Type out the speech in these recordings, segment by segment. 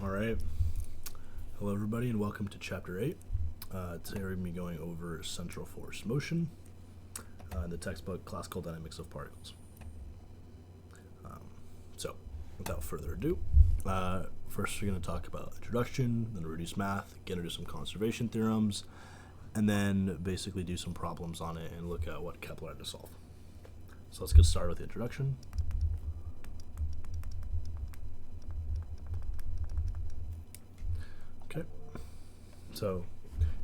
All right. Hello, everybody, and welcome to Chapter 8. Today we're going to be going over central force motion in the textbook Classical Dynamics of Particles. So, without further ado, first we're going to talk about introduction, then reduced math, get into some conservation theorems, and then basically do some problems on it and look at what Kepler had to solve. So let's get started with the introduction. Okay, so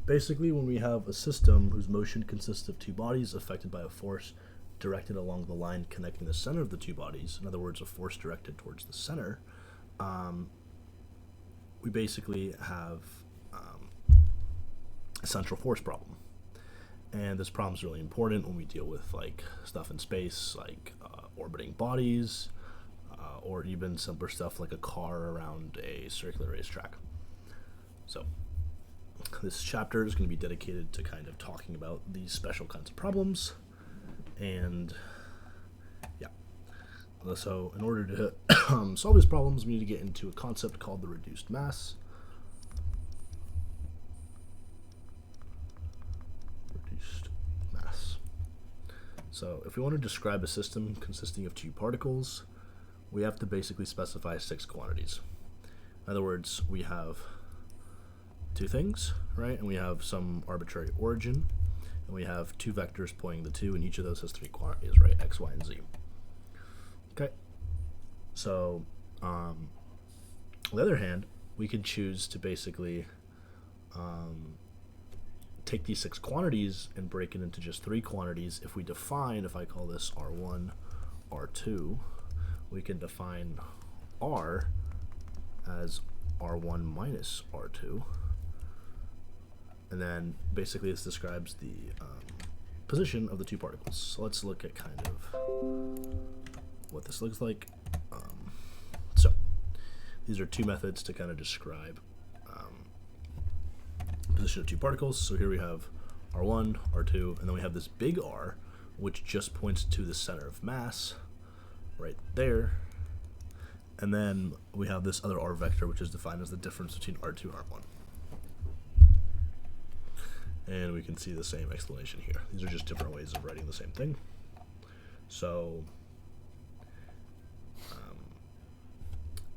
basically when we have a system whose motion consists of two bodies affected by a force directed along the line connecting the center of the two bodies, in other words, a force directed towards the center, we basically have a central force problem. And this problem is really important when we deal with like stuff in space, like orbiting bodies, or even simpler stuff like a car around a circular racetrack. So this chapter is going to be dedicated to kind of talking about these special kinds of problems. And yeah, so in order to solve these problems, we need to get into a concept called the reduced mass. Reduced mass. So if we want to describe a system consisting of two particles, we have to basically specify 6 quantities. In other words, we have two things, right? And we have some arbitrary origin, and we have two vectors pointing the two, and each of those has 3 quantities, right? X, Y, and Z. Okay. So, on the other hand, we can choose to basically take these 6 quantities and break it into just 3 quantities. If we define, if I call this R1, R2, we can define R as R1 minus R2. And then basically this describes the position of the two particles. So let's look at kind of what this looks like. So these are two methods to kind of describe position of two particles. So here we have R1, R2, and then we have this big R, which just points to the center of mass right there. And then we have this other R vector, which is defined as the difference between R2 and R1. And we can see the same explanation here. These are just different ways of writing the same thing. So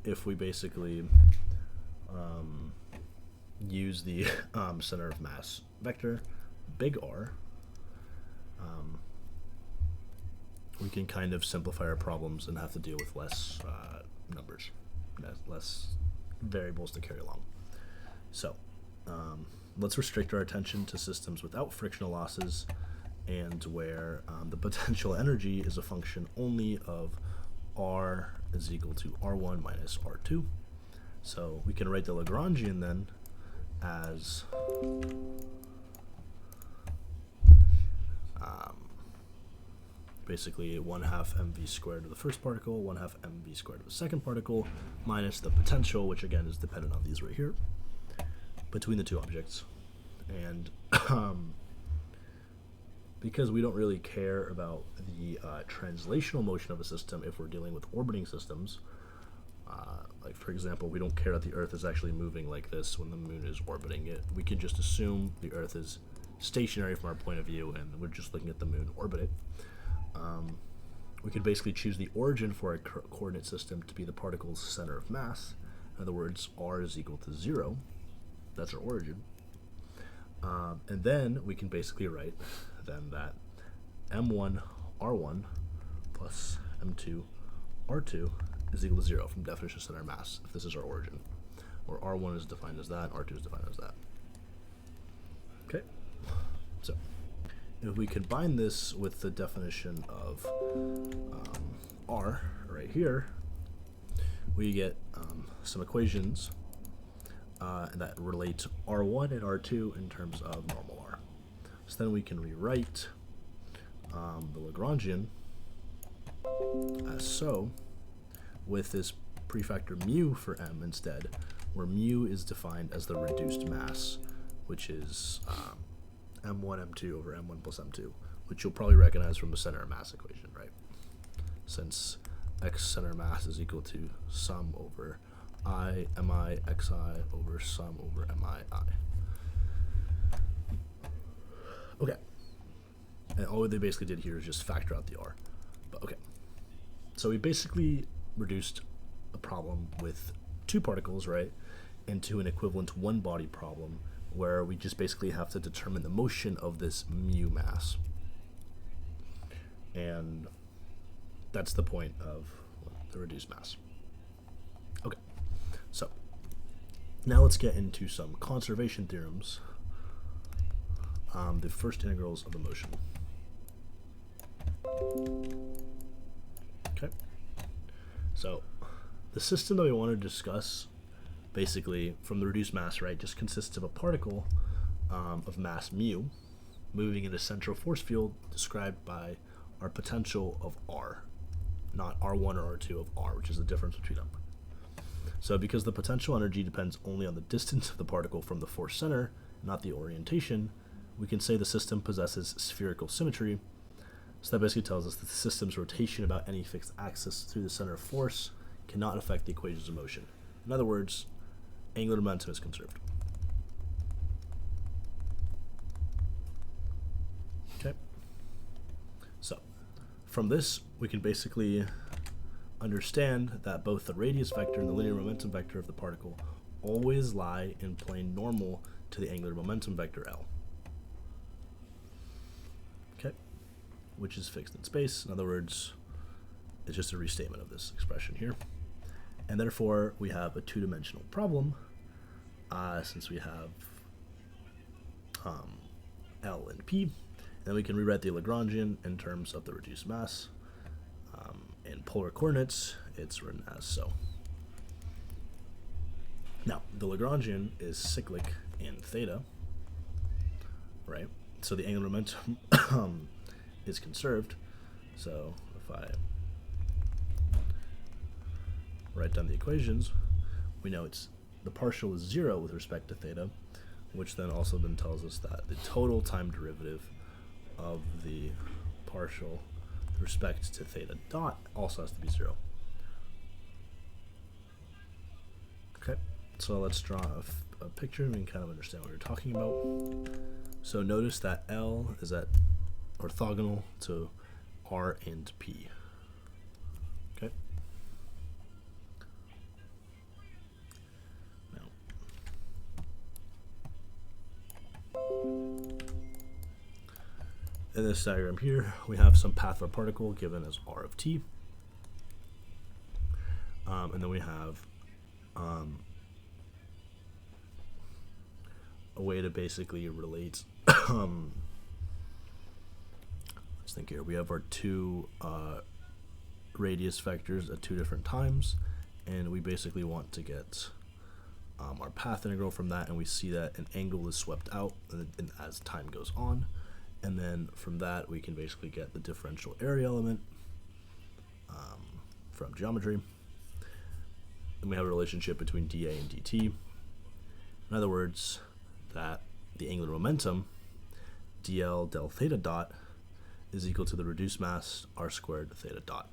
if we basically use the center of mass vector, big R, we can kind of simplify our problems and have to deal with less numbers, less variables to carry along. So let's restrict our attention to systems without frictional losses and where the potential energy is a function only of R is equal to R1 minus R2. So we can write the Lagrangian then as basically 1/2 mv squared of the first particle, 1/2 mv squared of the second particle, minus the potential, which again is dependent on these right here, between the two objects. And because we don't really care about the translational motion of a system if we're dealing with orbiting systems, like for example, we don't care that the Earth is actually moving like this when the moon is orbiting it. We can just assume the Earth is stationary from our point of view and we're just looking at the moon orbit it. We could basically choose the origin for a coordinate system to be the particle's center of mass. In other words, R is equal to 0. That's our origin. And then we can basically write then that M1 R1 plus M2 R2 is equal to 0 from definition of center mass, if this is our origin, where R1 is defined as that, R2 is defined as that. Okay, so if we combine this with the definition of R right here, we get some equations that relate R1 and R2 in terms of normal R. So then we can rewrite the Lagrangian as so, with this prefactor mu for M instead, where mu is defined as the reduced mass, which is M1, M2 over M1 plus M2, which you'll probably recognize from the center of mass equation, right? Since X center mass is equal to sum over I mi xi over sum over mi I. Okay. And all they basically did here is just factor out the r. But okay. So we basically reduced a problem with two particles, right, into an equivalent one body problem where we just basically have to determine the motion of this mu mass. And that's the point of the reduced mass. Okay, so now let's get into some conservation theorems, the first integrals of the motion. Okay, so the system that we want to discuss, basically from the reduced mass, right, just consists of a particle of mass mu moving in a central force field described by our potential of r, not r1 or r2, of r, which is the difference between them. So because the potential energy depends only on the distance of the particle from the force center, not the orientation, we can say the system possesses spherical symmetry. So that basically tells us that the system's rotation about any fixed axis through the center of force cannot affect the equations of motion. In other words, angular momentum is conserved. Okay. So from this, we can basically understand that both the radius vector and the linear momentum vector of the particle always lie in plane normal to the angular momentum vector L. Okay, which is fixed in space. In other words, it's just a restatement of this expression here. And therefore, we have a two-dimensional problem, since we have L and P. And we can rewrite the Lagrangian in terms of the reduced mass. In polar coordinates, it's written as so. Now, the Lagrangian is cyclic in theta, right? So the angular momentum is conserved. So if I write down the equations, we know it's the partial is 0 with respect to theta, which then also then tells us that the total time derivative of the partial with respect to theta dot also has to be 0. Okay, so let's draw a picture and we can kind of understand what we're talking about. So notice that L is at orthogonal to R and P. Okay. In this diagram here, we have some path of a particle given as r of t. And then we have a way to basically relate. Let's think here. We have our two radius vectors at two different times, and we basically want to get our path integral from that, and we see that an angle is swept out and as time goes on. And then from that, we can basically get the differential area element from geometry. And we have a relationship between dA and dt. In other words, that the angular momentum, dl del theta dot, is equal to the reduced mass r squared theta dot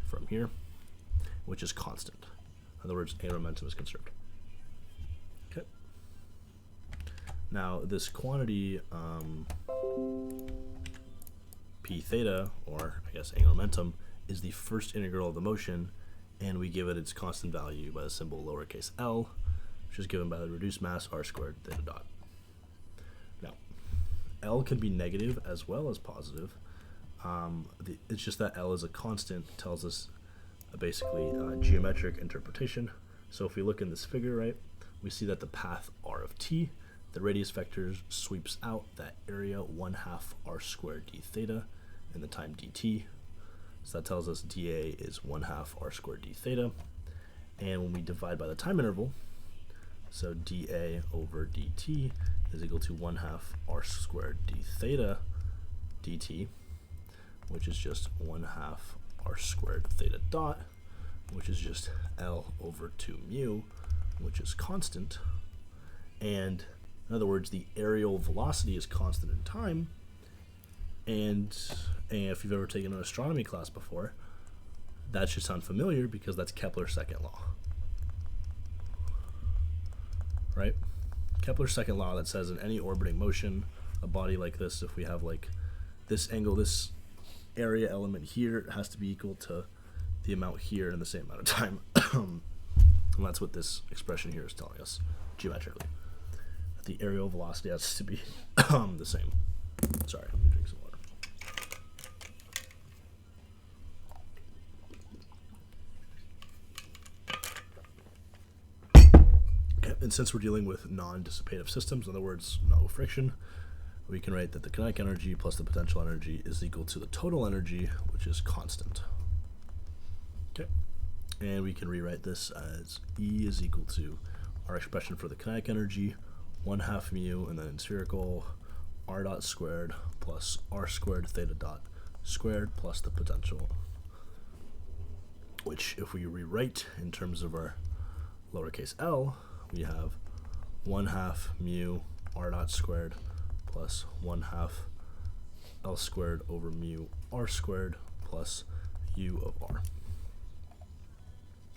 from here, which is constant. In other words, angular momentum is conserved. Okay. Now, this quantity p theta, or I guess angular momentum, is the first integral of the motion, and we give it its constant value by the symbol lowercase l, which is given by the reduced mass r squared theta dot. Now, L can be negative as well as positive. It's just that L is a constant, tells us basically geometric interpretation. So if we look in this figure, right, we see that the path r of t, the radius vector sweeps out that area 1/2 r squared d theta and the time dt. So that tells us dA is 1/2 r squared d theta. And when we divide by the time interval, so dA over dt is equal to 1/2 r squared d theta dt, which is just 1/2 r squared theta dot, which is just L over 2 mu, which is constant. And in other words, the aerial velocity is constant in time. And if you've ever taken an astronomy class before, that should sound familiar because that's Kepler's second law. right? Kepler's second law that says in any orbiting motion, a body like this, if we have like this angle, this area element here has to be equal to the amount here in the same amount of time. And that's what this expression here is telling us geometrically. The aerial velocity has to be the same. Sorry, let me drink some water. Okay, and since we're dealing with non-dissipative systems, in other words, no friction, we can write that the kinetic energy plus the potential energy is equal to the total energy, which is constant. Okay, and we can rewrite this as E is equal to our expression for the kinetic energy, 1/2 mu, and then in spherical, r dot squared plus r squared theta dot squared plus the potential, which if we rewrite in terms of our lowercase l, we have 1/2 mu r dot squared plus 1/2 l squared over mu r squared plus u of r.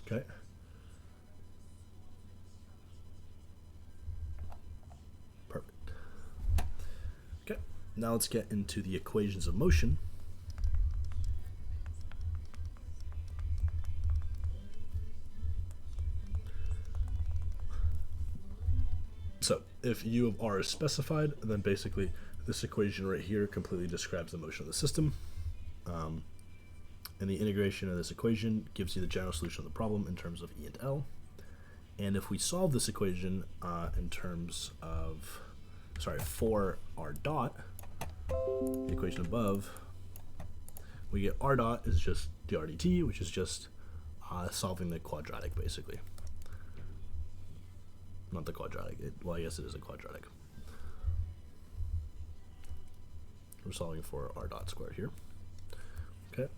Okay. Perfect. Okay. Now let's get into the equations of motion. So if u of r is specified, then basically this equation right here completely describes the motion of the system. And the integration of this equation gives you the general solution of the problem in terms of E and L. And if we solve this equation in terms of, for r dot, the equation above, we get r dot is just dr dt, which is just solving the quadratic, basically. Not the quadratic. Well, I guess it is a quadratic. We're solving for r dot squared here. Okay.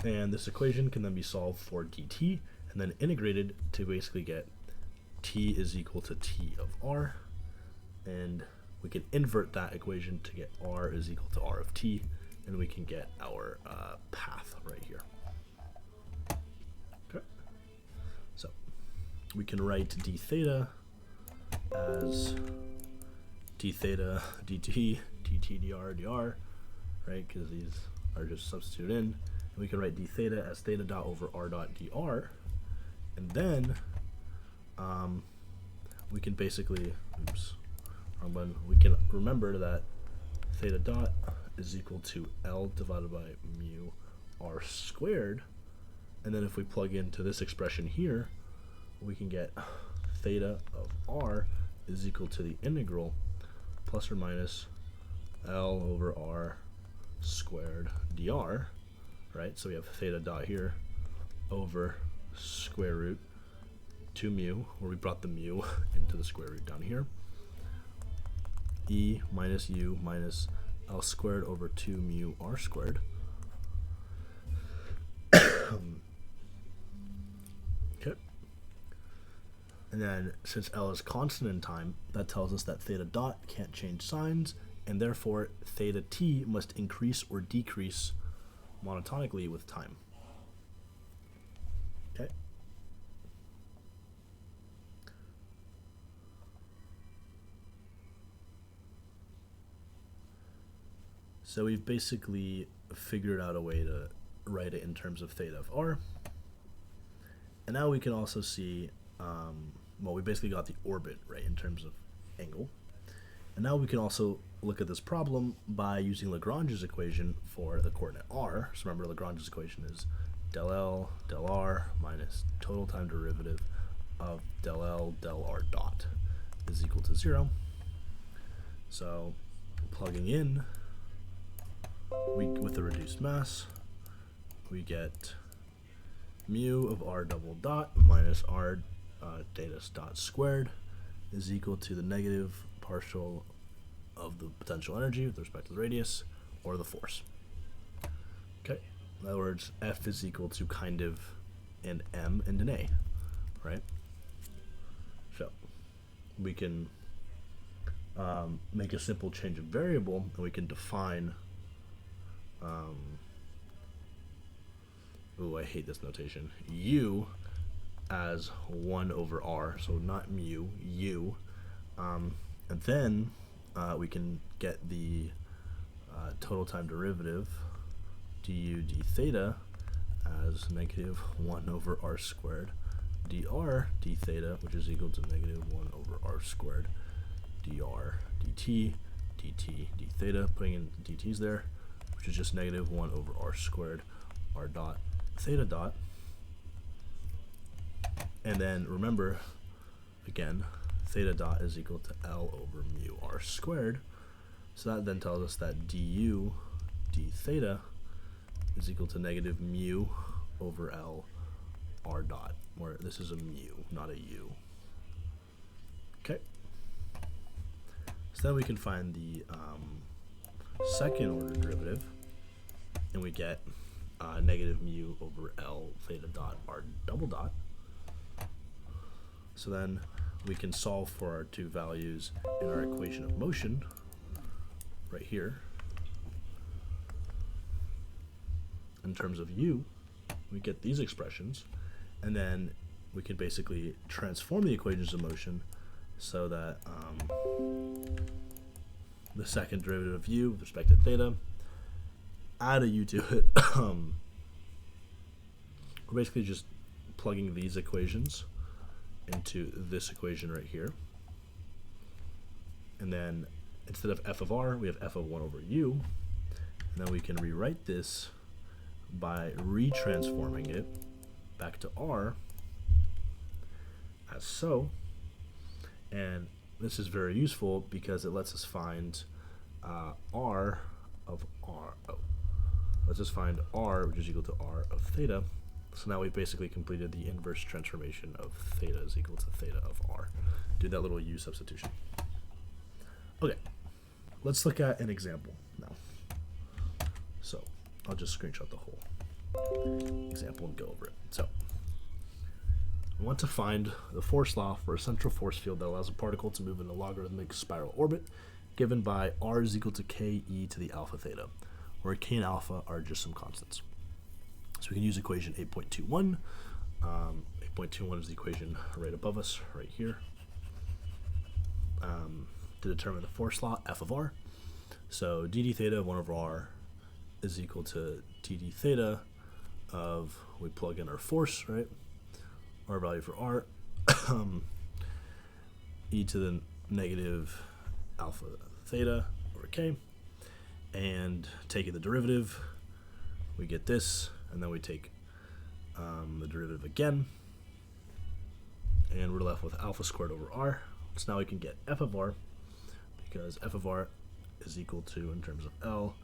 And this equation can then be solved for dt and then integrated to basically get t is equal to t of r. And we can invert that equation to get r is equal to r of t, and we can get our path right here. Okay. So we can write d theta as d theta dt, dt dr dr, right? Because these are just substituted in. And we can write d theta as theta dot over r dot dr, and then we can basically, wrong button, we can remember that theta dot is equal to L divided by mu r squared, and then if we plug into this expression here, we can get theta of r is equal to the integral plus or minus L over r squared dr, right? So we have theta dot here over square root 2 mu, where we brought the mu into the square root down here, E minus u minus L squared over 2 mu r squared. Okay. And then since L is constant in time, that tells us that theta dot can't change signs, and therefore theta t must increase or decrease monotonically with time. Okay. So we've basically figured out a way to write it in terms of theta of r. And now we can also see, well, we basically got the orbit, right, in terms of angle. And now we can also look at this problem by using Lagrange's equation for the coordinate r. So remember, Lagrange's equation is del L del r minus total time derivative of del L del r dot is equal to 0. So plugging in, with the reduced mass, we get mu of r double dot minus r theta dot squared is equal to the negative partial of the potential energy with respect to the radius, or the force. Okay, in other words, F is equal to kind of an M and an A, right? So we can make a simple change of variable, and we can define I hate this notation, u as 1 over r, so not mu, u And then we can get the total time derivative du d theta as negative 1 over r squared dr d theta, which is equal to negative 1 over r squared dr dt dt d theta, putting in dt's there, which is just negative 1 over r squared r dot theta dot. And then remember, again, theta dot is equal to L over mu r squared. So that then tells us that du d theta is equal to negative mu over L r dot, where this is a mu, not a u. Okay. So then we can find the second order derivative, and we get negative mu over L theta dot r double dot. So then we can solve for our two values in our equation of motion right here. In terms of u, we get these expressions, and then we can basically transform the equations of motion so that the second derivative of u with respect to theta, add a u to it. We're basically just plugging these equations into this equation right here. And then instead of f of r, we have f of 1 over u. And then we can rewrite this by retransforming it back to r as so. And this is very useful because it lets us find r of r. Oh, let's just find r, which is equal to r of theta. So now we've basically completed the inverse transformation of theta is equal to theta of r. Do that little u substitution. Okay, let's look at an example now. So I'll just screenshot the whole example and go over it. So we want to find the force law for a central force field that allows a particle to move in a logarithmic spiral orbit, given by r is equal to ke to the alpha theta, where k and alpha are just some constants. So we can use equation 8.21. 8.21 is the equation right above us, right here, to determine the force law, f of r. So dd theta 1 over r is equal to dd theta of, we plug in our force, right? Our value for r, e to the negative alpha theta over k, and taking the derivative, we get this, and then we take the derivative again, and we're left with alpha squared over r. So now we can get f of r, because f of r is equal to, in terms of L,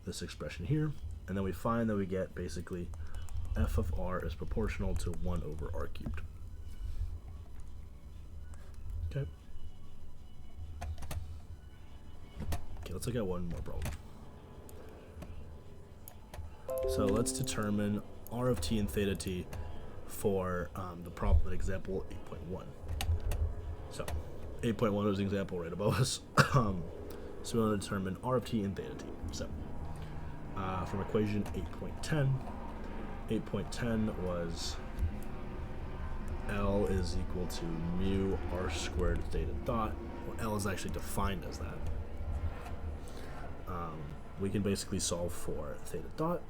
this expression here, and then we find that we get basically f of r is proportional to 1 over r cubed. Okay. Okay, let's look at one more problem. So let's determine r of t and theta t for the problem in example 8.1. So 8.1 is the example right above us. So we want to determine r of t and theta t. So from equation 8.10, 8.10 was L is equal to mu r squared theta dot. Well, L is actually defined as that. We can basically solve for theta dot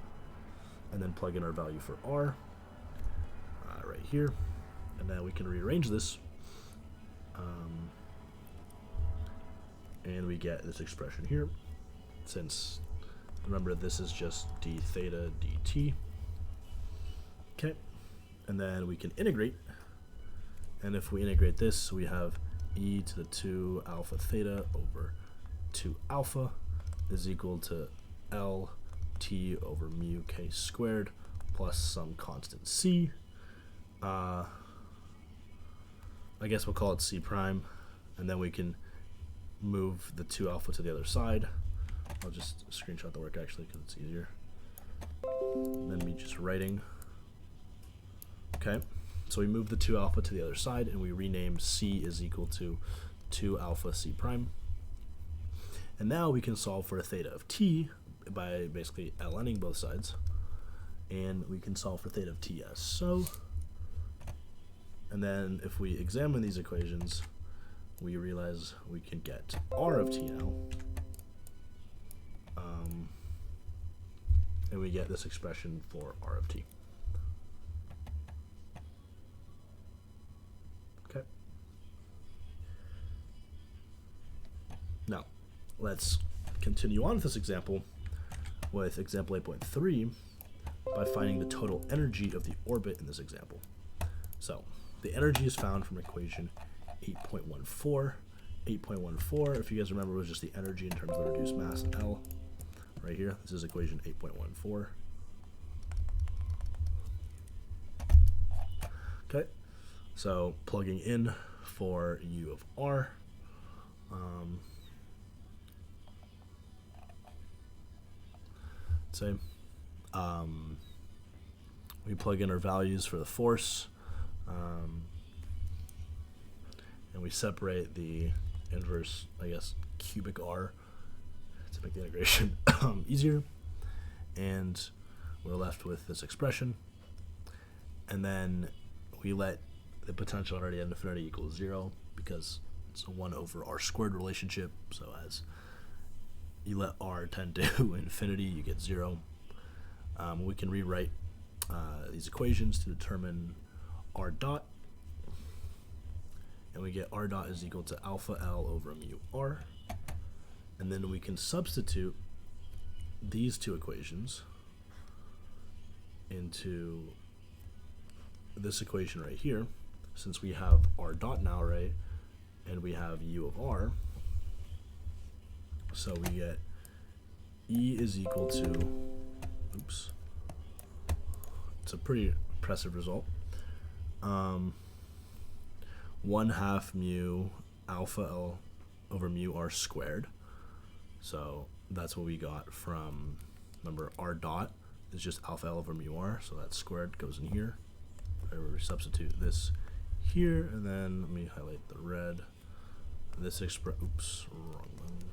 and then plug in our value for r right here, and then we can rearrange this, and we get this expression here, since remember this is just d theta dt. Okay, and then we can integrate, and if we integrate this, we have e to the 2 alpha theta over 2 alpha is equal to L t over mu k squared plus some constant c. I guess we'll call it c prime, and then we can move the 2 alpha to the other side. I'll just screenshot the work actually because it's easier than me just writing. Okay, so we move the 2 alpha to the other side, and we rename c is equal to 2 alpha c prime. And now we can solve for a theta of t by basically ln'ing both sides, and we can solve for theta of t as so. And then if we examine these equations, we realize we can get r of t now. And we get this expression for r of t. Okay. Now, let's continue on with this example with example 8.3 by finding the total energy of the orbit in this example. So, the energy is found from equation 8.14. 8.14, if you guys remember, was just the energy in terms of the reduced mass L. Right here, this is equation 8.14. Okay, so plugging in for u of r, we plug in our values for the force, and we separate the inverse, I guess, cubic r to make the integration easier, and we're left with this expression, and then we let the potential already at infinity equal 0 because it's a 1 over r squared relationship. So as you let r tend to infinity, you get 0. We can rewrite these equations to determine r dot, and we get r dot is equal to alpha L over mu r, and then we can substitute these two equations into this equation right here, since we have r dot now, right, and we have u of r. So we get E is equal to, oops, it's a pretty impressive result, 1/2 mu alpha L over mu r squared. So that's what we got from, remember, r dot is just alpha L over mu r, so that squared goes in here. We substitute this here, and then let me highlight the red. This oops, wrong one.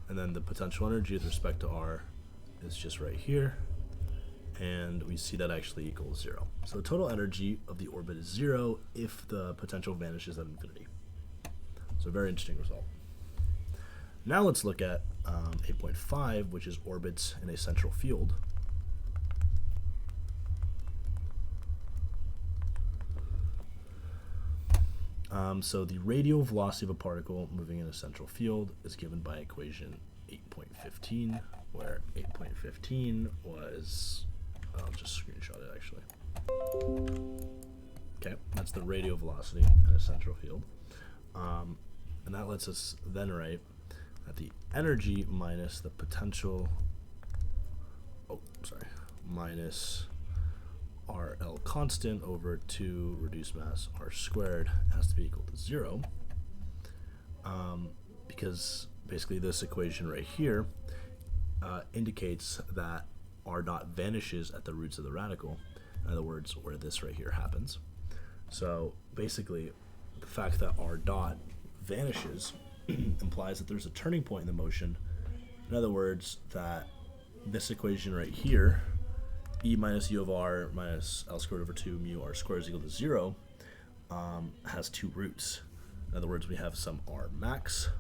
And then the potential energy with respect to r is just right here, and we see that actually equals 0. So the total energy of the orbit is 0 if the potential vanishes at infinity. So a very interesting result. Now let's look at 8.5, which is orbits in a central field. So the radial velocity of a particle moving in a central field is given by equation 8.15, where 8.15 was, I'll just screenshot it actually. Okay, that's the radial velocity in a central field. And that lets us then write that the energy minus the potential, minus RL constant over 2 reduced mass r squared has to be equal to 0, because basically this equation right here indicates that r dot vanishes at the roots of the radical, in other words, where this right here happens. So basically the fact that r dot vanishes implies that there's a turning point in the motion, in other words, that this equation right here, E minus u of r minus L squared over 2 mu r squared is equal to 0, has two roots. In other words, we have some r max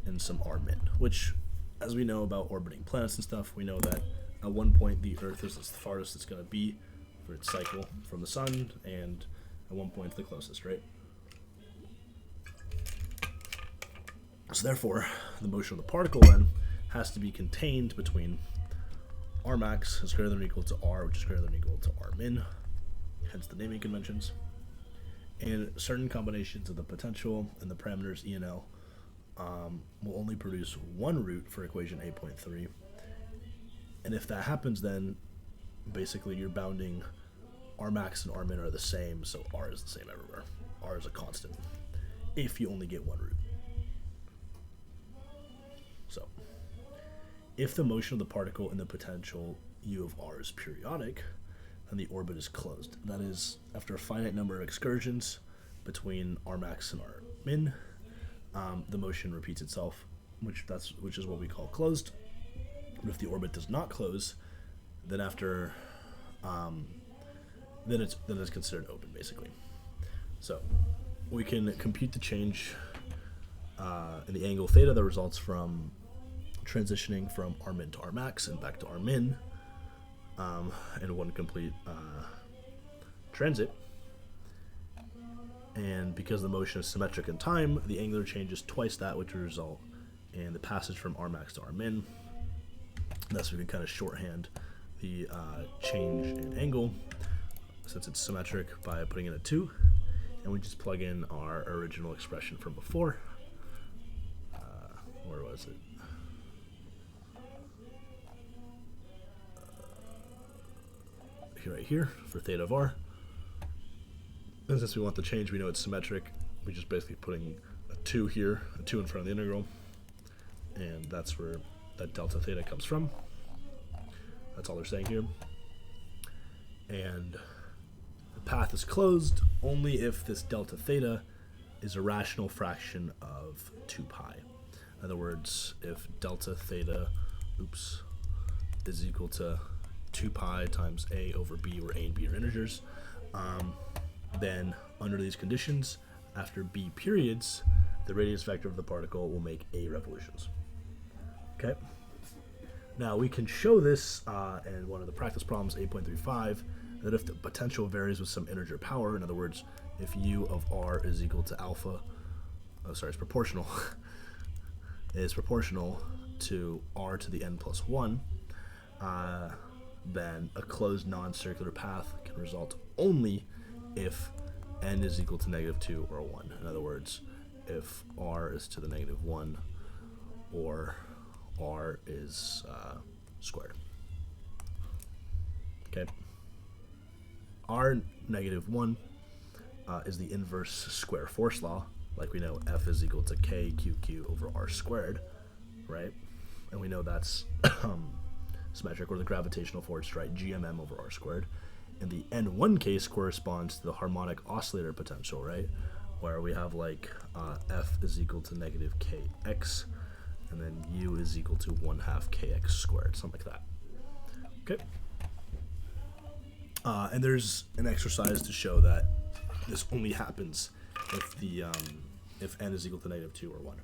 and some r min, which, as we know about orbiting planets and stuff, we know that at one point the Earth is the farthest it's going to be for its cycle from the sun, and at one point it's the closest, right? So therefore, the motion of the particle then has to be contained between r max is greater than or equal to r, which is greater than or equal to r min, hence the naming conventions, and certain combinations of the potential and the parameters E and L will only produce one root for equation 8.3, and if that happens, then basically you're bounding r max and r min are the same, so r is the same everywhere. R is a constant if you only get one root. So if the motion of the particle and the potential u of r is periodic, then the orbit is closed. That is, after a finite number of excursions between r max and r min, the motion repeats itself, which is what we call closed. But if the orbit does not close, then after then it's considered open, basically. So we can compute the change in the angle theta that results from transitioning from R min to R max and back to R min in one complete transit. And because the motion is symmetric in time, the angular change is twice that, which will result in the passage from R max to R min. Thus, we can kind of shorthand the change in angle, since it's symmetric, by putting in a 2. And we just plug in our original expression from before. Where was it? Right here for theta of r. And since we want the change, we know it's symmetric, we're just basically putting a 2 here, a 2 in front of the integral, and that's where that delta theta comes from. That's all they're saying here. And the path is closed only if this delta theta is a rational fraction of 2 pi. In other words, if delta theta, is equal to 2 pi times a over b, where a and b are integers, then under these conditions, after b periods, the radius vector of the particle will make a revolutions. Okay. Now we can show this in one of the practice problems, 8.35, that if the potential varies with some integer power, in other words, if u of r is equal to alpha, it's proportional, is proportional to r to the n plus 1, then a closed non-circular path can result only if n is equal to -2 or 1. In other words, if r is to the -1 or r is squared. Okay. R -1 is the inverse square force law. Like we know, F is equal to k QQ over r squared, right? And we know that's symmetric, or the gravitational force, right? GMM over r squared. And the N1 case corresponds to the harmonic oscillator potential, right? Where we have like F is equal to -kx, and then U is equal to 1/2 kx squared, something like that. Okay. And there's an exercise to show that this only happens if the if n is equal to -2 or 1.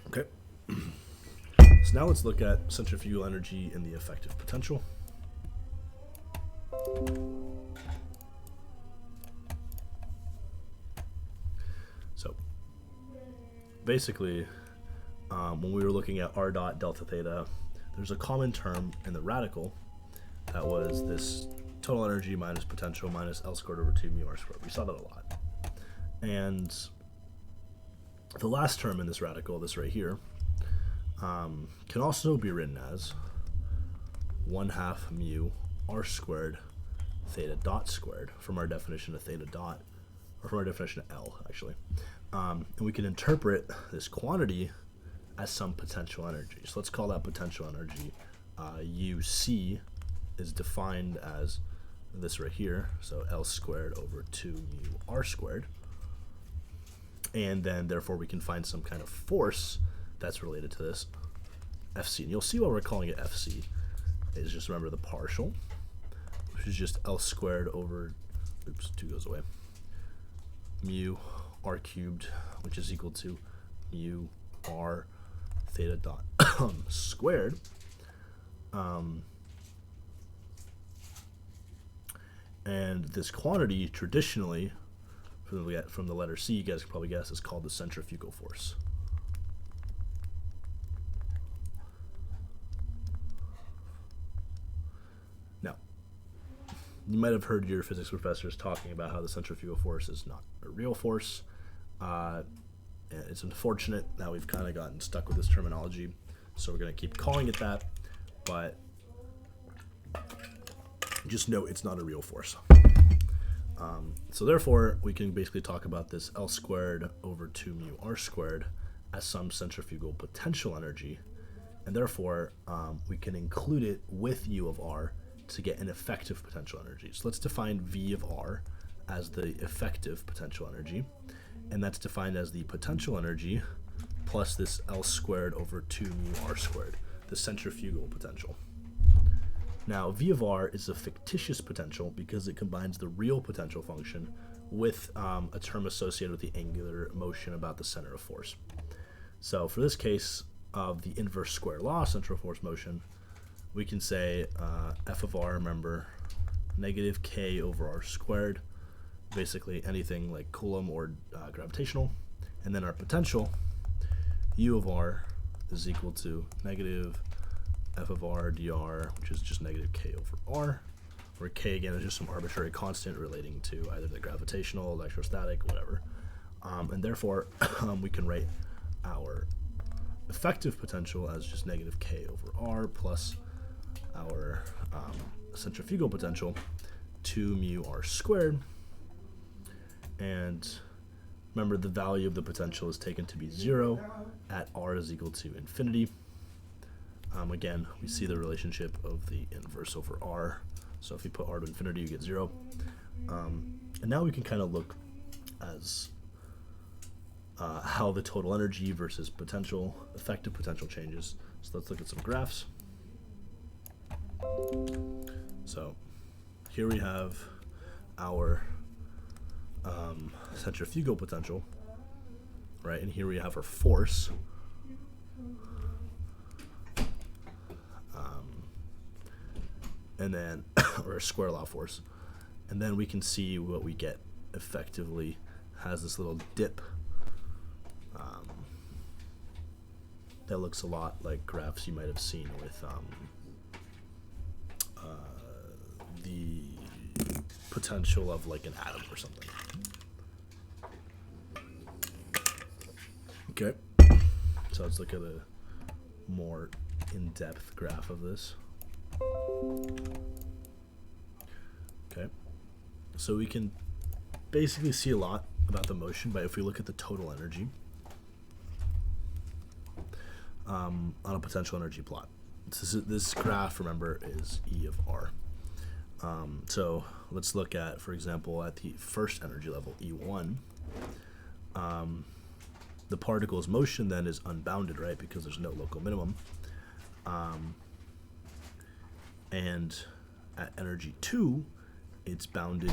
Okay. So now let's look at centrifugal energy and the effective potential. So basically, when we were looking at r dot delta theta, there's a common term in the radical that was this total energy minus potential minus L squared over 2 mu r squared. We saw that a lot. And the last term in this radical, this right here, can also be written as 1/2 mu r squared theta dot squared, from our definition of theta dot, or from our definition of L, actually. And we can interpret this quantity as some potential energy. So let's call that potential energy UC is defined as this right here, so L squared over 2 mu r squared. And then therefore we can find some kind of force that's related to this, Fc. And you'll see why we're calling it Fc is just remember the partial, which is just L squared over, 2 goes away, mu r cubed, which is equal to mu r theta dot squared. And this quantity traditionally, from the letter C, you guys can probably guess, is called the centrifugal force. Now, you might have heard your physics professors talking about how the centrifugal force is not a real force. It's unfortunate that we've kind of gotten stuck with this terminology, so we're going to keep calling it that, but just know it's not a real force. So therefore, we can basically talk about this L squared over 2 mu r squared as some centrifugal potential energy, and therefore we can include it with U of r to get an effective potential energy. So let's define V of r as the effective potential energy, and that's defined as the potential energy plus this L squared over 2 mu r squared, the centrifugal potential. Now, V of r is a fictitious potential because it combines the real potential function with a term associated with the angular motion about the center of force. So for this case of the inverse square law of central force motion, we can say F of r, remember, negative k over r squared, basically anything like Coulomb or gravitational, and then our potential, U of r, is equal to negative F of r dr, which is just negative k over r, where k again is just some arbitrary constant relating to either the gravitational, electrostatic, whatever. And therefore, we can write our effective potential as just negative k over r plus our centrifugal potential 2 mu r squared. And remember, the value of the potential is taken to be 0 at r is equal to infinity. Again, we see the relationship of the inverse over r. So if you put r to infinity, you get 0. And now we can kind of look as how the total energy versus potential, effective potential changes. So let's look at some graphs. So here we have our centrifugal potential, right? And here we have our force. And then, or a square law force. And then we can see what we get effectively has this little dip that looks a lot like graphs you might have seen with the potential of like an atom or something. Okay, so let's look at a more in-depth graph of this. Okay, so we can basically see a lot about the motion, but if we look at the total energy on a potential energy plot, this graph, remember, is E of r. So let's look at, for example, at the first energy level, E1, the particle's motion then is unbounded, right, because there's no local minimum. And at energy 2, it's bounded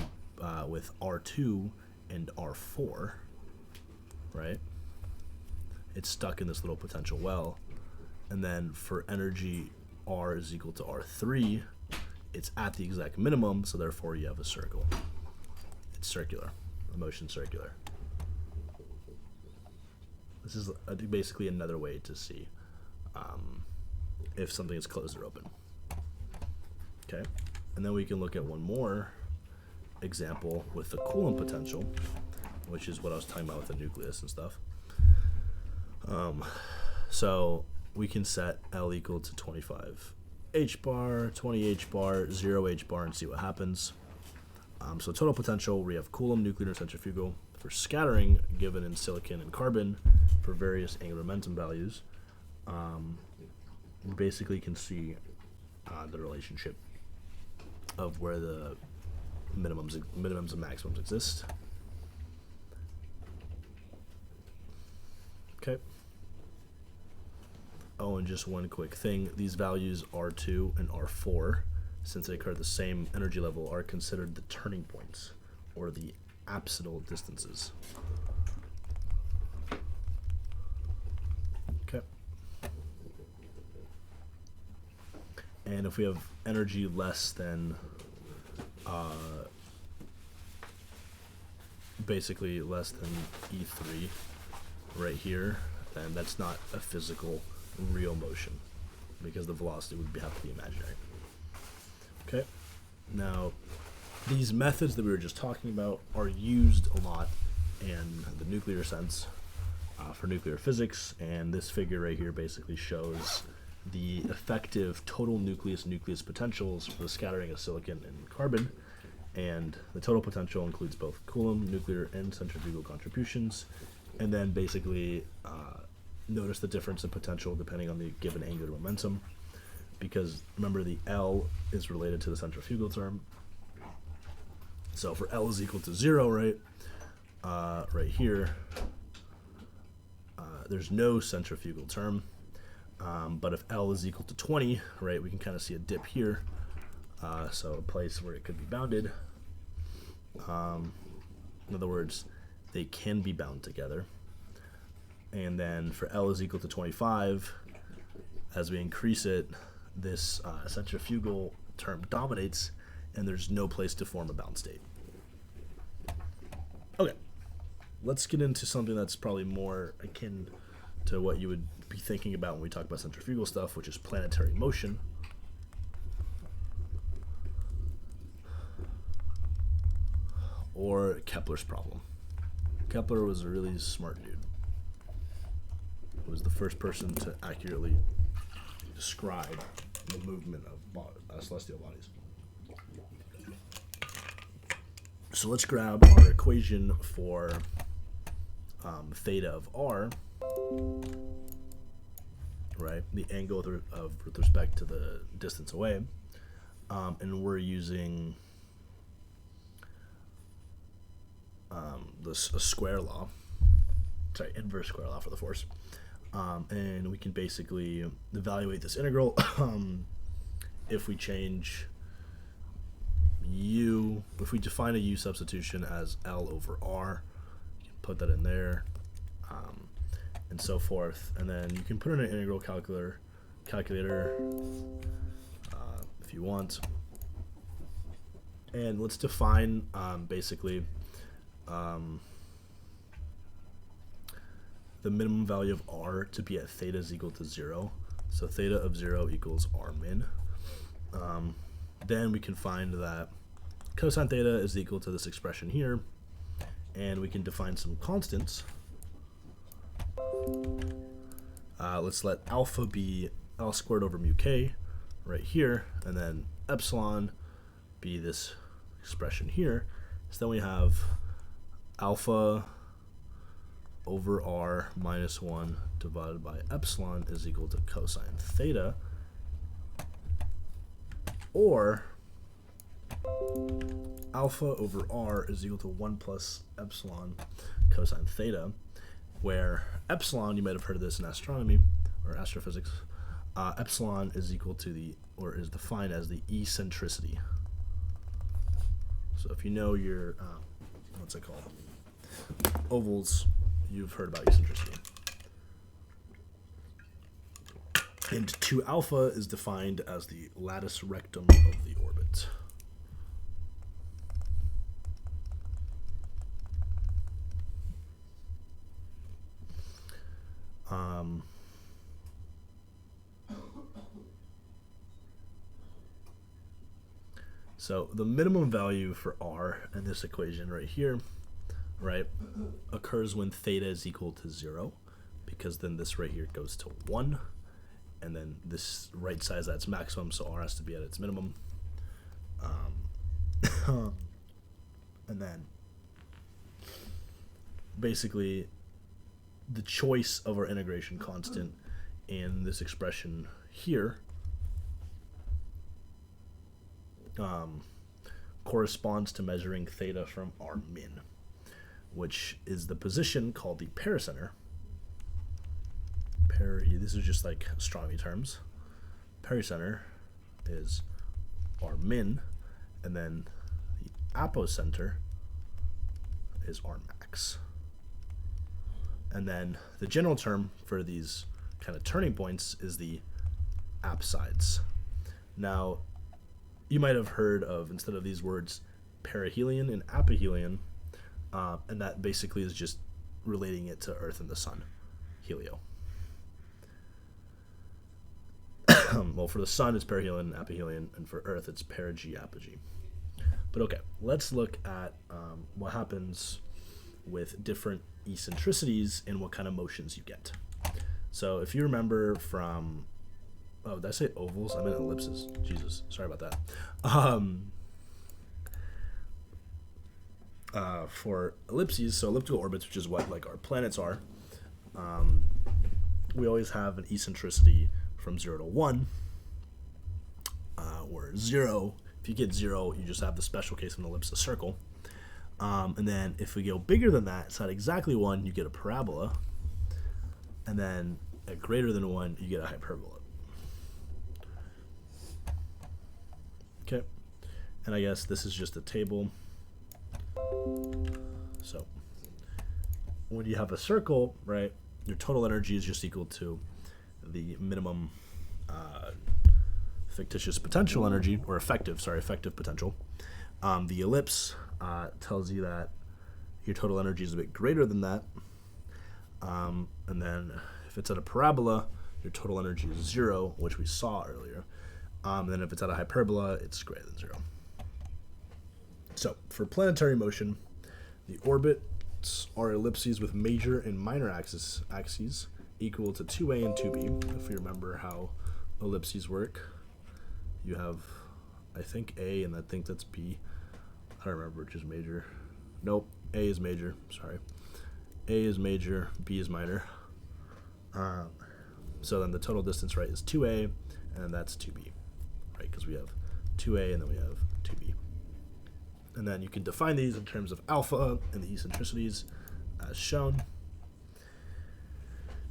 with R2 and R4, right? It's stuck in this little potential well. And then for energy R is equal to R3, it's at the exact minimum, so therefore you have a circle. It's circular, the motion's circular. This is basically another way to see if something is closed or open. Okay, and then we can look at one more example with the Coulomb potential, which is what I was talking about with the nucleus and stuff. So we can set L equal to 25 H bar, 20 H bar, 0 H bar, and see what happens. So total potential, we have Coulomb, nuclear, and centrifugal. For scattering, given in silicon and carbon, for various angular momentum values, we basically can see the relationship of where the minimums and maximums exist. Okay. Oh, and just one quick thing. These values R2 and R4, since they occur at the same energy level, are considered the turning points, or the apsidal distances. Okay. And if we have energy less than, basically less than E3 right here, then that's not a physical real motion, because the velocity would have to be imaginary. Okay, now these methods that we were just talking about are used a lot in the nuclear sense for nuclear physics, and this figure right here basically shows the effective total nucleus potentials for the scattering of silicon and carbon, and the total potential includes both Coulomb, nuclear, and centrifugal contributions, and then basically notice the difference in potential depending on the given angular momentum, because remember the L is related to the centrifugal term. So for L is equal to 0, right, right here, there's no centrifugal term, but if L is equal to 20, right, we can kind of see a dip here, So a place where it could be bounded. In other words, they can be bound together. And then for L is equal to 25, as we increase it, this centrifugal term dominates, and there's no place to form a bound state. Okay, let's get into something that's probably more akin to what you would be thinking about when we talk about centrifugal stuff, which is planetary motion. Or Kepler's problem. Kepler was a really smart dude. He was the first person to accurately describe the movement of celestial bodies. So let's grab our equation for theta of r, right? The angle with respect to the distance away, and we're using a square law, inverse square law for the force, and we can basically evaluate this integral if we change u, if we define a u substitution as L over R, you can put that in there, and so forth, and then you can put in an integral calculator if you want, and let's define basically the minimum value of r to be at theta is equal to 0. So theta of 0 equals r min. Then we can find that cosine theta is equal to this expression here, and we can define some constants. Let's let alpha be L squared over mu k right here, and then epsilon be this expression here. So then we have alpha over r minus 1 divided by epsilon is equal to cosine theta, or alpha over r is equal to 1 plus epsilon cosine theta, where epsilon, you might have heard of this in astronomy or astrophysics, epsilon is equal to or is defined as the eccentricity. So if you know your, what's it called? Ovals, you've heard about eccentricity. And 2 alpha is defined as the lattice rectum of the orbit. So the minimum value for r in this equation right here, right, occurs when theta is equal to 0, because then this right here goes to 1, and then this right side is at its maximum, so r has to be at its minimum. And then basically the choice of our integration constant in this expression here corresponds to measuring theta from r min, which is the position called the pericenter. This is just like astronomy terms. Pericenter is r min, and then the apocenter is r max. And then the general term for these kind of turning points is the apsides. Now, you might have heard of, instead of these words, perihelion and aphelion, and that basically is just relating it to Earth and the Sun, helio. Well, for the Sun, it's perihelion and aphelion, and for Earth, it's perigee, apogee. But okay, let's look at what happens with different eccentricities and what kind of motions you get. So if you remember from, oh, did I say ovals? I meant ellipses. Jesus, sorry about that. For ellipses, so elliptical orbits, which is what like our planets are, we always have an eccentricity from 0 to 1, where 0, if you get 0, you just have the special case of an ellipse, a circle. And then if we go bigger than that, it's not exactly 1, you get a parabola. And then at greater than 1, you get a hyperbola. Okay. And I guess this is just a table. So when you have a circle, right, your total energy is just equal to the minimum fictitious potential energy, or effective potential. The ellipse tells you that your total energy is a bit greater than that. And then if it's at a parabola, your total energy is 0, which we saw earlier. And then if it's at a hyperbola, it's greater than 0. So for planetary motion, the orbits are ellipses with major and minor axes equal to 2a and 2b. If you remember how ellipses work, you have, I think, A, and I think that's B. I don't remember which is major. Nope, A is major, sorry. A is major, B is minor. So then the total distance, right, is 2a, and that's 2b, right, because we have 2a and then we have 2b. And then you can define these in terms of alpha and the eccentricities as shown.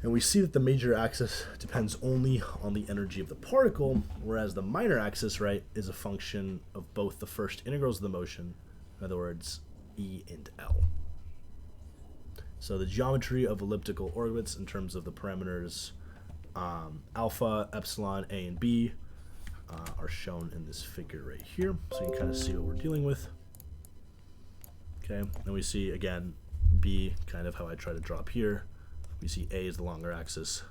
And we see that the major axis depends only on the energy of the particle, whereas the minor axis, right, is a function of both the first integrals of the motion, in other words, E and L. So the geometry of elliptical orbits in terms of the parameters alpha, epsilon, A, and B are shown in this figure right here. So you can kind of see what we're dealing with. Okay, then we see, again, B, kind of how I try to draw up here. We see A is the longer axis,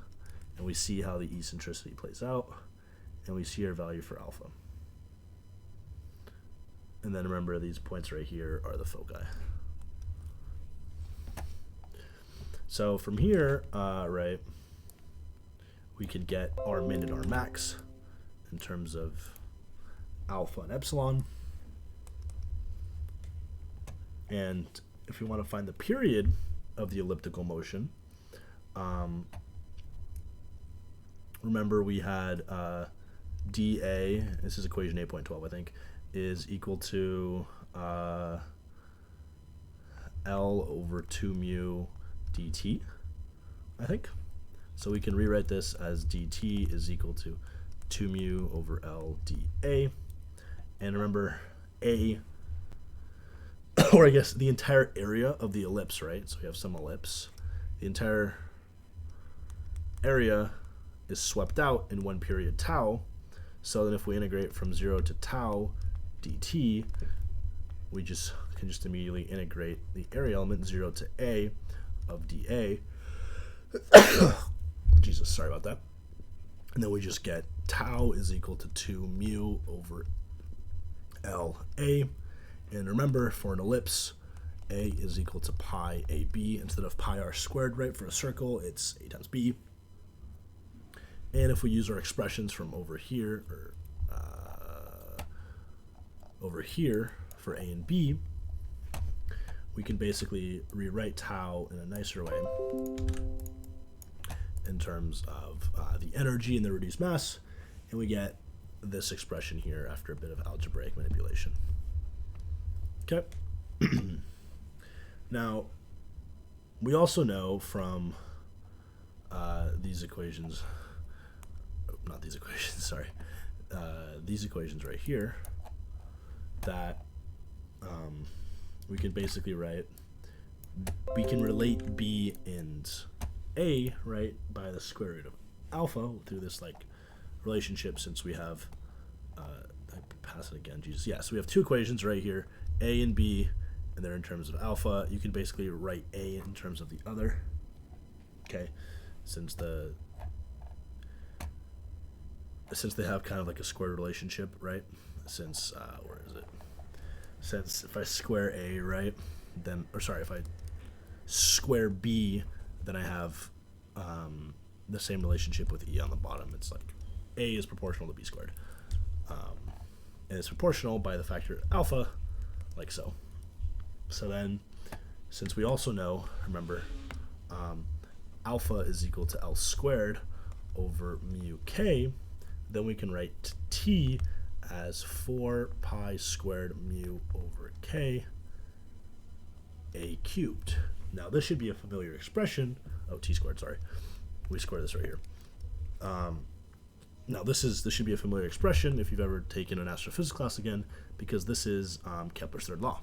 and we see how the eccentricity plays out, and we see our value for alpha. And then remember, these points right here are the foci. So from here, right, we could get our min and our max in terms of alpha and epsilon. And if we want to find the period of the elliptical motion, remember we had dA, this is equation 8.12, I think, is equal to L over 2 mu dt, I think. So we can rewrite this as dt is equal to 2 mu over L dA. And remember, A, or I guess the entire area of the ellipse, right? So we have some ellipse. The entire area is swept out in one period tau. So then if we integrate from 0 to tau dt, we can just immediately integrate the area element 0 to A of dA. Jesus, sorry about that. And then we just get tau is equal to 2 mu over LA. And remember, for an ellipse, A is equal to pi AB instead of pi r squared, right? For a circle, it's A times B. And if we use our expressions from over here, or over here for A and B, we can basically rewrite tau in a nicer way in terms of the energy and the reduced mass, and we get this expression here after a bit of algebraic manipulation. Okay. Now, we also know from these equations, not these equations, sorry, these equations right here, that we can basically write, we can relate B and A, right, by the square root of alpha through this like relationship, since we have, I pass it again, Jesus, yeah, so we have two equations right here, A and B, and they're in terms of alpha. You can basically write A in terms of the other, okay, since they have kind of like a square relationship, right, since, where is it? Since if I square A, right, then, or sorry, if I square B, then I have the same relationship with E on the bottom. It's like A is proportional to B squared. And it's proportional by the factor alpha, like so. So then, since we also know, remember, alpha is equal to L squared over mu K, then we can write T as 4 pi squared mu over K A cubed. Now this should be a familiar expression. Oh, T squared, sorry. We square this right here. Now this should be a familiar expression if you've ever taken an astrophysics class again, because this is Kepler's third law.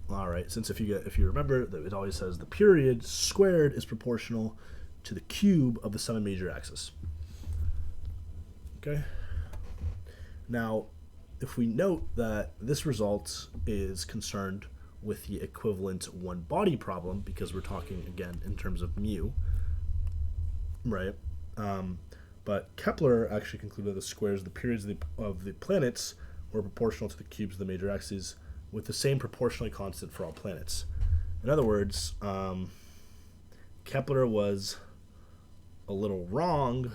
All right, since if you remember that it always says the period squared is proportional to the cube of the semi-major axis. Okay. Now, if we note that this result is concerned with the equivalent one-body problem, because we're talking again in terms of mu, right? But Kepler actually concluded the squares of the periods of the planets were proportional to the cubes of the major axes, with the same proportionally constant for all planets. In other words, Kepler was a little wrong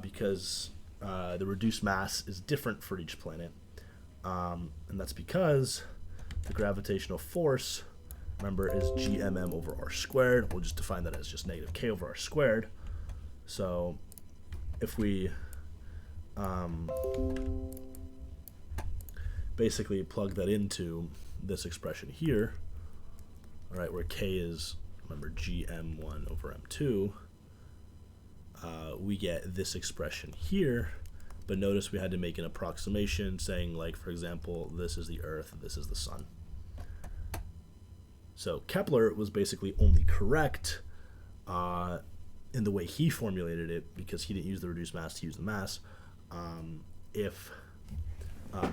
because the reduced mass is different for each planet. And that's because the gravitational force, remember, is gmm over r squared. We'll just define that as just negative k over r squared. So if we basically plug that into this expression here, all right, where k is, remember, gm1 over m2, we get this expression here. But notice we had to make an approximation saying, like, for example, this is the Earth, this is the Sun. So Kepler was basically only correct in the way he formulated it, because he didn't use the reduced mass to use the mass, if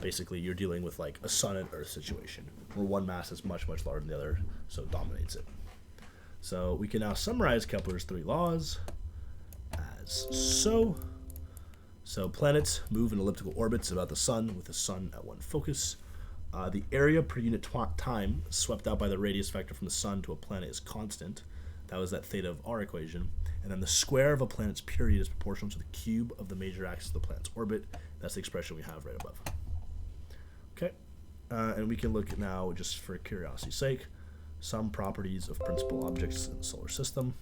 basically you're dealing with like a Sun and Earth situation, where one mass is much, much larger than the other, so it dominates it. So we can now summarize Kepler's three laws as so. So planets move in elliptical orbits about the sun, with the sun at one focus. The area per unit time swept out by the radius vector from the sun to a planet is constant. That was that theta of r equation. And then the square of a planet's period is proportional to the cube of the major axis of the planet's orbit. That's the expression we have right above. Okay, and we can look at now, just for curiosity's sake, some properties of principal objects in the solar system.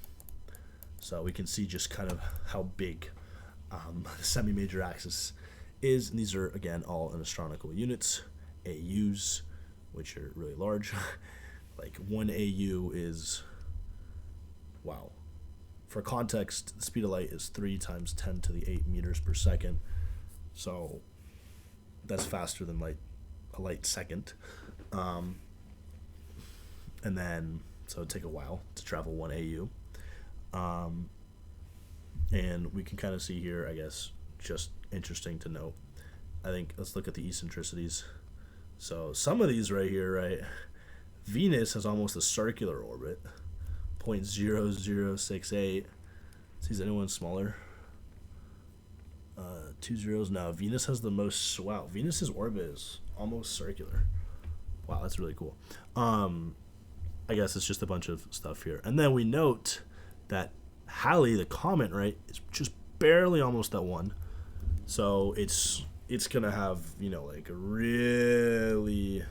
So we can see just kind of how big the semi-major axis is, and these are again all in astronomical units, AUs, which are really large. Like 1 AU is, wow. For context, the speed of light is 3 times 10 to the 8 meters per second, so that's faster than like a light second. And then, so it'd take a while to travel 1 AU. And we can kind of see here, I guess, just interesting to note. I think, let's look at the eccentricities. So some of these right here, right? Venus has almost a circular orbit, 0.0068. Is anyone smaller? 2 zeros. Now Venus has the most. Wow, Venus's orbit is almost circular. Wow, that's really cool. I guess it's just a bunch of stuff here. And then we note that Halley, the comet, right, is just barely almost at 1. So it's gonna have, you know, like a really,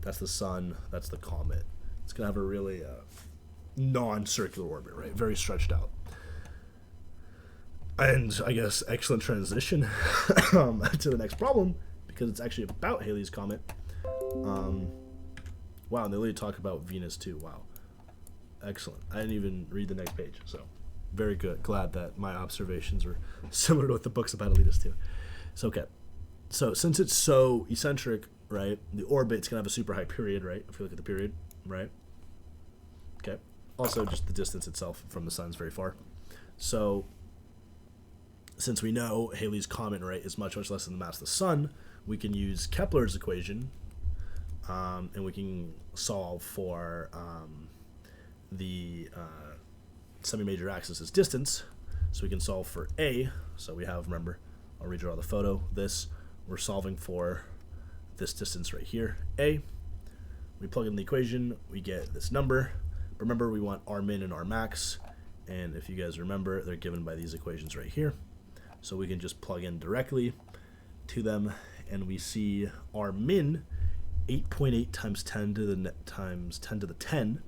that's the sun, that's the comet. It's gonna have a really non-circular orbit, right? Very stretched out. And I guess excellent transition to the next problem, because it's actually about Halley's comet. Wow, and they literally talk about Venus too. Wow, excellent. I didn't even read the next page, so very good. Glad that my observations were similar to what the book's about to lead us to. So okay, so since it's so eccentric, right, the orbit's gonna have a super high period, right? If you look at the period, right? Okay. Also, just the distance itself from the sun is very far. So since we know Halley's comet, right, is much, much less than the mass of the sun, we can use Kepler's equation, and we can solve for the semi-major axis' distance. So we can solve for A. So we have, remember, I'll redraw the photo. We're solving for this distance right here, A. We plug in the equation, we get this number. Remember, we want R min and R max, and if you guys remember, they're given by these equations right here. So we can just plug in directly to them, and we see R min 8.8 times 10 to the times 10 to the 10.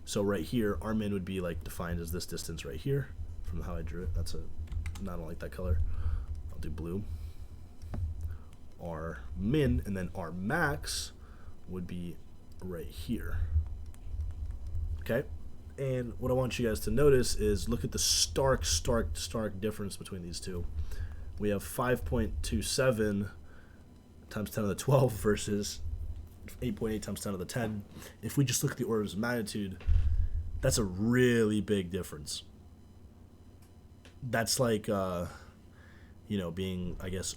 So right here, R min would be like defined as this distance right here from how I drew it. I don't like that color. I'll do blue. R min, and then R max would be right here. Okay, And what I want you guys to notice is look at the stark difference between these two. We have 5.27 times 10 to the 12 versus 8.8 times 10 to the 10. If we just look at the orders of magnitude, that's a really big difference. That's like, being, I guess,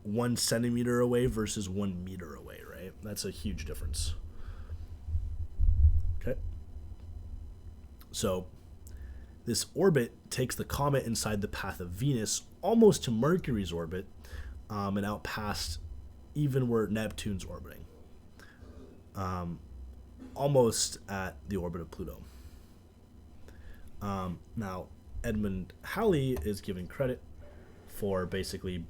1 centimeter away versus 1 meter away, right? That's a huge difference. Okay. So this orbit takes the comet inside the path of Venus almost to Mercury's orbit, and out past even where Neptune's orbiting, almost at the orbit of Pluto. Now, Edmund Halley is given credit for basically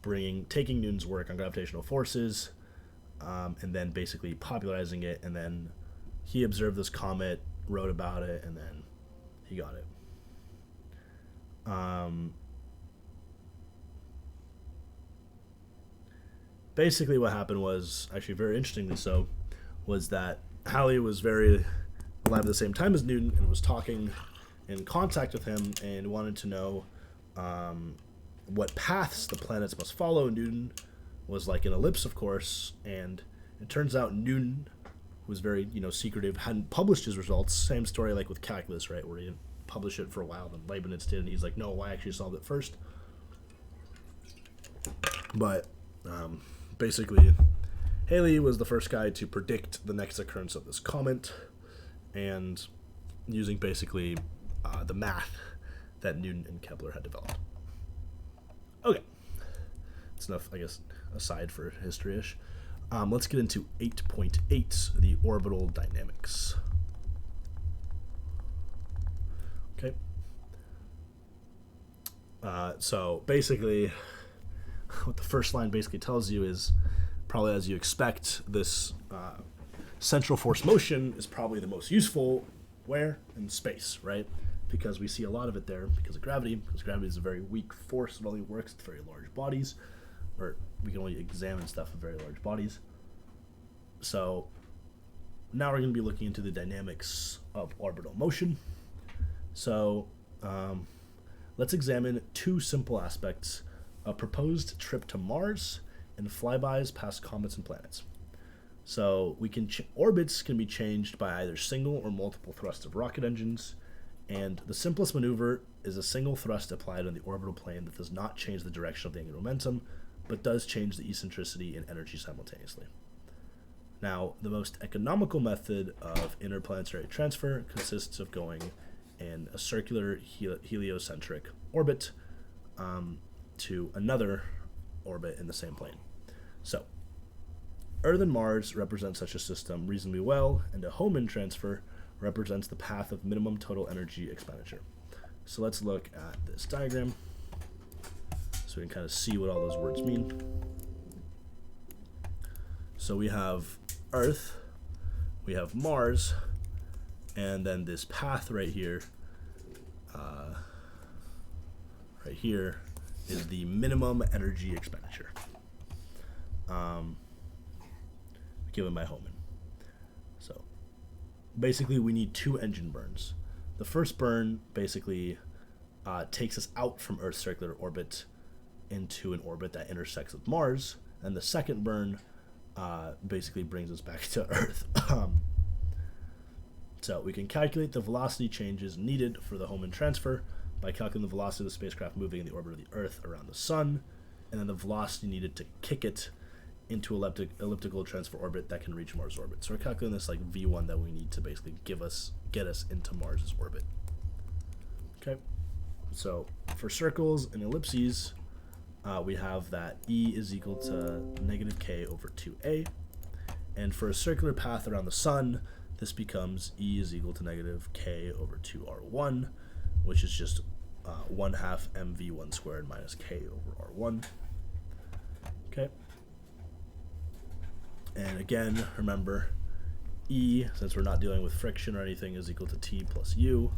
taking Newton's work on gravitational forces, and then basically popularizing it, and then he observed this comet, wrote about it, and then he got it. Basically what happened was, actually very interestingly so, was that Halley was very alive at the same time as Newton and was talking in contact with him and wanted to know what paths the planets must follow. Newton was like an ellipse, of course, and it turns out Newton was very, secretive, hadn't published his results. Same story like with calculus, right, where he didn't publish it for a while, then Leibniz did, and he's like, no, I actually solved it first. But basically, Halley was the first guy to predict the next occurrence of this comet, and using basically the math that Newton and Kepler had developed. Okay, that's enough, I guess, aside for history-ish. Let's get into 8.8, the orbital dynamics. Okay. So basically, what the first line basically tells you is, probably as you expect, this central force motion is probably the most useful where? In space, right? Because we see a lot of it there because of gravity, because gravity is a very weak force. It only works with very large bodies, or we can only examine stuff with very large bodies. So now we're going to be looking into the dynamics of orbital motion. So let's examine two simple aspects: a proposed trip to Mars and flybys past comets and planets. So we can orbits can be changed by either single or multiple thrusts of rocket engines, and the simplest maneuver is a single thrust applied on the orbital plane that does not change the direction of the angular momentum, but does change the eccentricity and energy simultaneously. Now, the most economical method of interplanetary transfer consists of going in a circular heliocentric orbit to another orbit in the same plane. So, Earth and Mars represent such a system reasonably well, and a Hohmann transfer represents the path of minimum total energy expenditure. So let's look at this diagram so we can kind of see what all those words mean. So we have Earth, we have Mars, and then this path right here is the minimum energy expenditure given by Hohmann. So basically we need two engine burns. The first burn basically takes us out from Earth's circular orbit into an orbit that intersects with Mars, and the second burn basically brings us back to Earth. So we can calculate the velocity changes needed for the Hohmann transfer by calculating the velocity of the spacecraft moving in the orbit of the Earth around the Sun, and then the velocity needed to kick it into elliptical transfer orbit that can reach Mars orbit. So we're calculating this like V1 that we need to basically get us into Mars's orbit. Okay, so for circles and ellipses, we have that E is equal to negative K over 2A, and for a circular path around the Sun, this becomes E is equal to negative K over 2R1, which is just 1/2 mv1 squared minus K over R1. Okay. And again, remember, E, since we're not dealing with friction or anything, is equal to T plus U.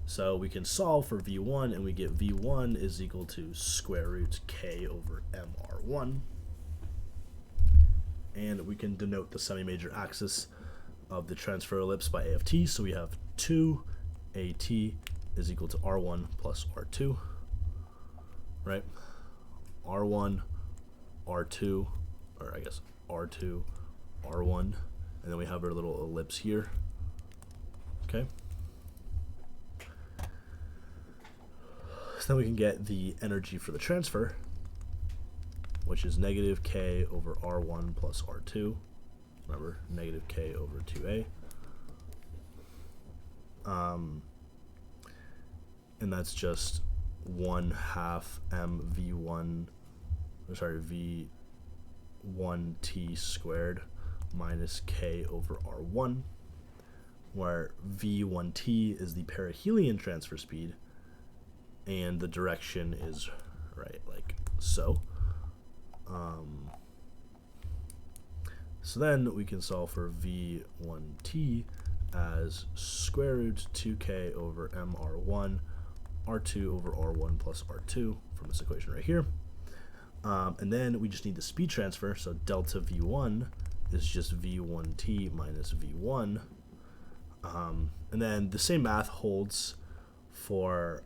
So we can solve for V1, and we get V1 is equal to square root K over MR1. And we can denote the semi-major axis of the transfer ellipse by A of T. So we have 2 AT is equal to R1 plus R2, right? R1, R2, or I guess R2, R1, and then we have our little ellipse here, okay? So then we can get the energy for the transfer, which is negative K over R1 plus R2. Remember, negative K over 2A. And that's just 1/2 mv1, sorry, v1t squared minus K over R1, where v1t is the perihelion transfer speed, and the direction is right like so. So then we can solve for v1t as square root 2k over mr1 r2 over r1 plus r2 from this equation right here. And then we just need the speed transfer, so delta v1 is just v1t minus v1. And then the same math holds for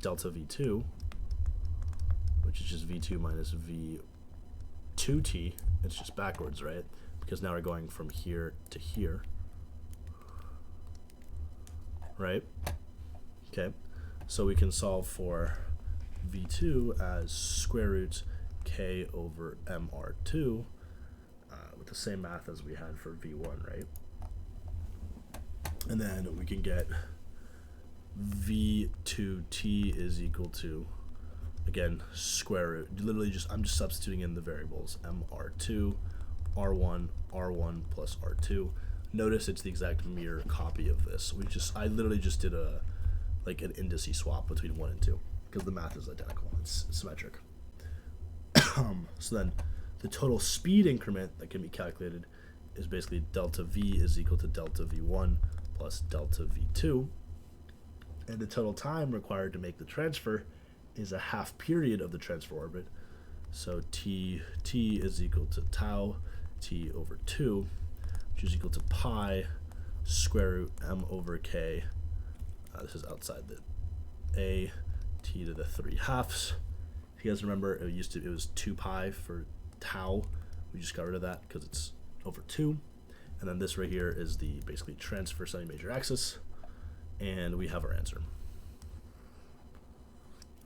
delta v2, which is just v2 minus v2t. It's just backwards, right? Because now we're going from here to here, right? Okay, so we can solve for v2 as square root k over mr2 with the same math as we had for v1, right? And then we can get v2t is equal to, again, square root, literally just, I'm just substituting in the variables, mr2, r1 plus r2. Notice it's the exact mirror copy of this. I literally just did an indice swap between 1 and 2 because the math is identical, it's symmetric. So then the total speed increment that can be calculated is basically delta v is equal to delta v1 plus delta v2, and the total time required to make the transfer is a half period of the transfer orbit. So t is equal to tau t over 2, which is equal to pi square root m over k. This is outside the a, t to the 3/2. If you guys remember, it was 2 pi for tau. We just got rid of that because it's over 2. And then this right here is the basically transfer semi-major axis, and we have our answer.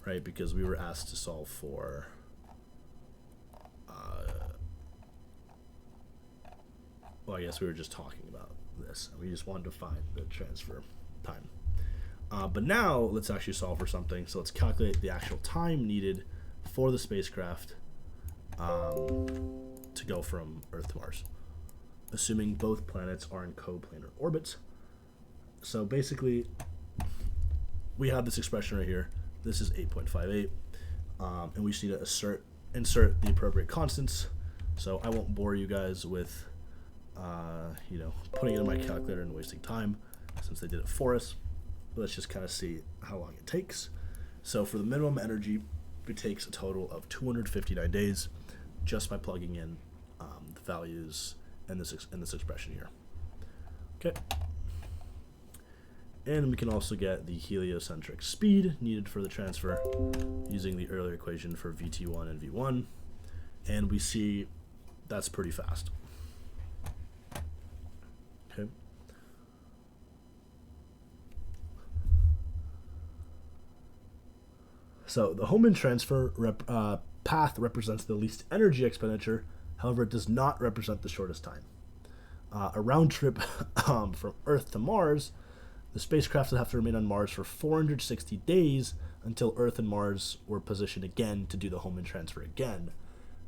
Right, because we were asked to solve for well, I guess we were just talking about this. We just wanted to find the transfer time. But now let's actually solve for something. So let's calculate the actual time needed for the spacecraft to go from Earth to Mars, assuming both planets are in coplanar orbits. So basically, we have this expression right here. This is 8.58, and we just need to insert the appropriate constants. So I won't bore you guys with, putting it in my calculator and wasting time, since they did it for us. But let's just kind of see how long it takes. So for the minimum energy, it takes a total of 259 days, just by plugging in the values in this expression here. Okay. And we can also get the heliocentric speed needed for the transfer using the earlier equation for VT1 and V1. And we see that's pretty fast. Okay. So the Hohmann transfer path represents the least energy expenditure. However, it does not represent the shortest time. A round trip from Earth to Mars, the spacecraft would have to remain on Mars for 460 days until Earth and Mars were positioned again to do the Hohmann transfer again.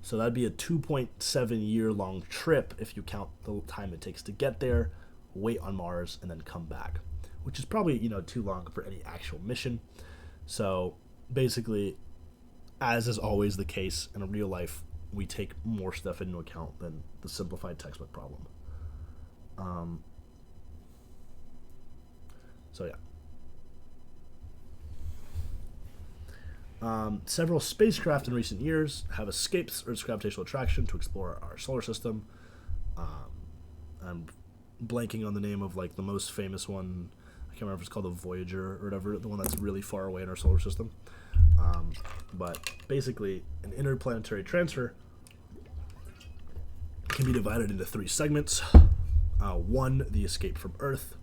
So that'd be a 2.7-year long trip if you count the time it takes to get there, wait on Mars, and then come back, which is probably too long for any actual mission. So basically, as is always the case in real life, we take more stuff into account than the simplified textbook problem. So yeah. Several spacecraft in recent years have escaped Earth's gravitational attraction to explore our solar system. I'm blanking on the name of the most famous one. I can't remember if it's called the Voyager or whatever, the one that's really far away in our solar system. But basically, an interplanetary transfer can be divided into 3 segments. 1, the escape from Earth.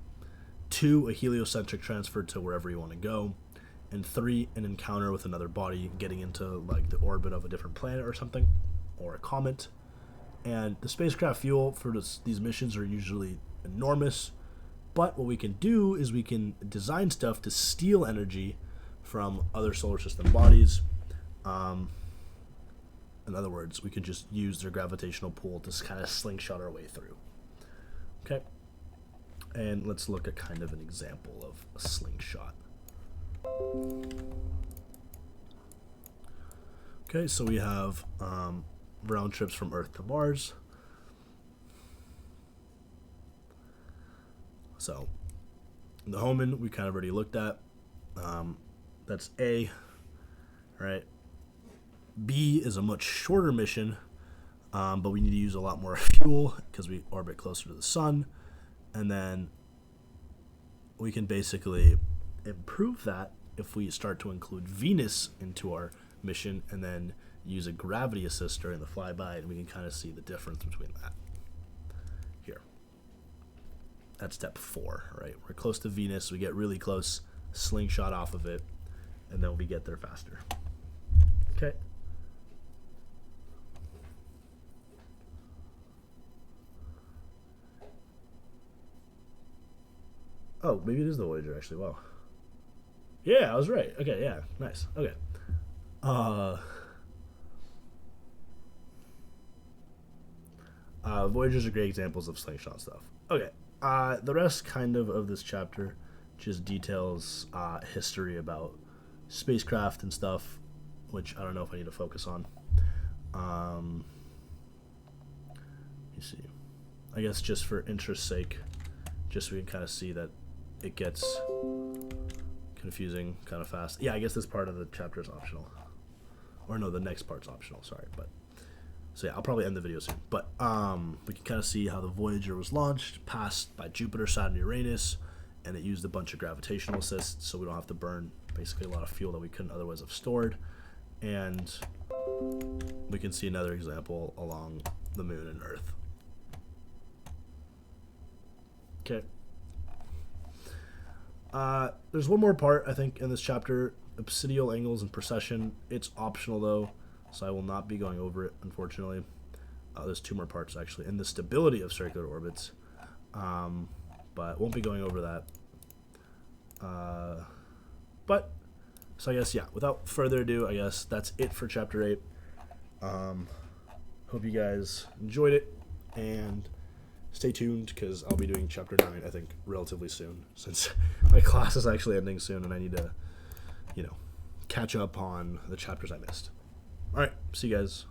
2, a heliocentric transfer to wherever you want to go. And 3, an encounter with another body, getting into like the orbit of a different planet or something, or a comet. And the spacecraft fuel for these missions are usually enormous, but what we can do is we can design stuff to steal energy from other solar system bodies. In other words, we can just use their gravitational pull to kind of slingshot our way through. Okay, and let's look at kind of an example of a slingshot. Okay, so we have round trips from Earth to Mars. So the Hohmann we kind of already looked at. That's A, right? B is a much shorter mission, but we need to use a lot more fuel because we orbit closer to the sun. And then we can basically improve that if we start to include Venus into our mission and then use a gravity assist during the flyby, and we can kind of see the difference between that. Here. That's step 4, right? We're close to Venus, we get really close, slingshot off of it, and then we get there faster. Okay. Oh, maybe it is the Voyager, actually. Wow. Yeah, I was right. Okay, yeah, nice. Okay. Voyagers are great examples of slingshot stuff. Okay. The rest kind of this chapter just details history about spacecraft and stuff, which I don't know if I need to focus on. Let me see. I guess just for interest's sake, just so we can kind of see that it gets confusing kind of fast. Yeah, I guess this part of the chapter is optional. Or no, the next part's optional, sorry. But so yeah, I'll probably end the video soon. But we can kind of see how the Voyager was launched, passed by Jupiter, Saturn, Uranus, and it used a bunch of gravitational assists, so we don't have to burn basically a lot of fuel that we couldn't otherwise have stored. And we can see another example along the Moon and Earth. Okay. There's one more part, I think, in this chapter, Obsidial angles and Procession. It's optional, though, so I will not be going over it, unfortunately. There's 2 more parts, actually, and the stability of circular orbits, but won't be going over that. So I guess, yeah, without further ado, I guess that's it for Chapter 8. Hope you guys enjoyed it, and stay tuned, because I'll be doing Chapter 9, I think, relatively soon, since my class is actually ending soon, and I need to, catch up on the chapters I missed. Alright, see you guys.